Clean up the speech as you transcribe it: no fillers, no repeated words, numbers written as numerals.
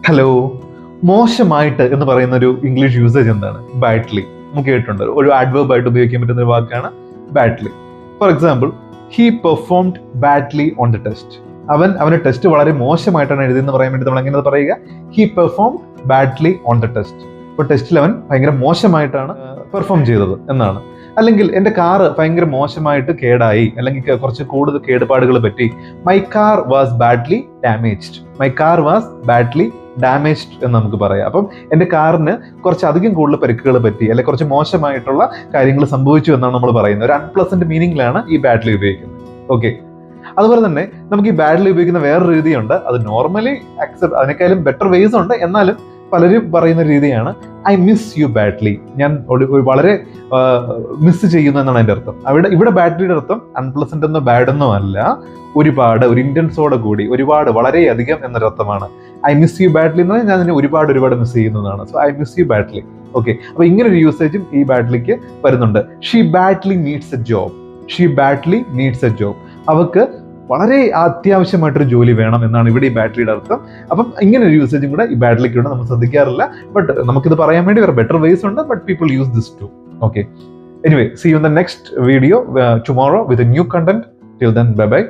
Hello, മോശമായിട്ട് എന്ന് പറയുന്ന ഒരു ഇംഗ്ലീഷ് യൂസേജ് എന്താണ്? ബാഡ്ലി. നമുക്ക് കേട്ടിട്ടുണ്ട്, ഒരു adverb ആയിട്ട് ഉപയോഗിക്കാൻ പറ്റുന്ന ഒരു വാക്കാണ് badly. For example, he performed badly on the test. അവന്റെ ടെസ്റ്റ് വളരെ മോശമായിട്ടാണ് എഴുതിയെന്ന് പറയാൻ വേണ്ടി നമ്മൾ എങ്ങനെ പറയുക? He performed badly on the test. അപ്പോൾ ടെസ്റ്റിൽ അവൻ ഭയങ്കര മോശമായിട്ടാണ് പെർഫോം ചെയ്തത് എന്നാണ്. അല്ലെങ്കിൽ എൻ്റെ കാറ് ഭയങ്കര മോശമായിട്ട് കേടായി, അല്ലെങ്കിൽ കുറച്ച് കൂടുതൽ കേടുപാടുകൾ പറ്റി. My car was badly damaged. My car was badly damaged എന്ന് നമുക്ക് പറയാം. അപ്പം എൻ്റെ കാറിന് കുറച്ചധികം കൂടുതൽ പരിക്കുകൾ പറ്റി, അല്ലെങ്കിൽ കുറച്ച് മോശമായിട്ടുള്ള കാര്യങ്ങൾ സംഭവിച്ചു എന്നാണ് നമ്മൾ പറയുന്നത്. ഒരു അൺപ്ലസന്റ് മീനിങ്ങിലാണ് ഈ ബാഡ്ലി ഉപയോഗിക്കുന്നത്. ഓക്കെ, അതുപോലെ തന്നെ നമുക്ക് ഈ ബാഡ്ലി ഉപയോഗിക്കുന്ന വേറൊരു രീതിയുണ്ട്. അത് നോർമലി അക്സെപ്റ്റ്, അതിനേക്കാളും ബെറ്റർ വേസ് ഉണ്ട്. എന്നാലും പലരും പറയുന്ന രീതിയാണ് ഐ മിസ് യു ബാഡ്ലി. ഞാൻ വളരെ മിസ് ചെയ്യുന്നു എന്നാണ് എൻ്റെ അർത്ഥം. ഇവിടെ ബാഡ്ലിയുടെ അർത്ഥം അൺപ്ലസന്റ് എന്നോ ബാഡ് എന്നോ അല്ല, ഒരുപാട്, ഒരു ഇന്റൻസോടെ കൂടി, ഒരുപാട്, വളരെയധികം എന്നൊരർത്ഥമാണ്. ഐ മിസ് യു ബാഡ്ലി എന്ന് പറഞ്ഞാൽ ഞാൻ നിന്നെ ഒരുപാട് മിസ് ചെയ്യുന്നതാണ്. So I miss you badly. Okay, അപ്പൊ ഇങ്ങനെ ഒരു യൂസേജും ഈ ബാഡ്ലിക്ക് വരുന്നുണ്ട്. She badly needs A job. She badly needs A job. അവക്ക് വളരെ അത്യാവശ്യമായിട്ടൊരു ജോലി വേണം എന്നാണ് ഇവിടെ ഈ ബാഡ്ലിയുടെ അർത്ഥം. അപ്പം ഇങ്ങനെ ഒരു യൂസേജും കൂടെ ഈ ബാഡ്ലിക്കുണ്ട്, നമ്മൾ ശ്രദ്ധിക്കാറില്ല. ബട്ട് നമുക്കിത് പറയാൻ വേണ്ടി വേറെ ബെറ്റർ വേസ് ഉണ്ട്. But people use this too. Okay. Anyway, see you in the next video tomorrow with a new content. Till then, bye bye.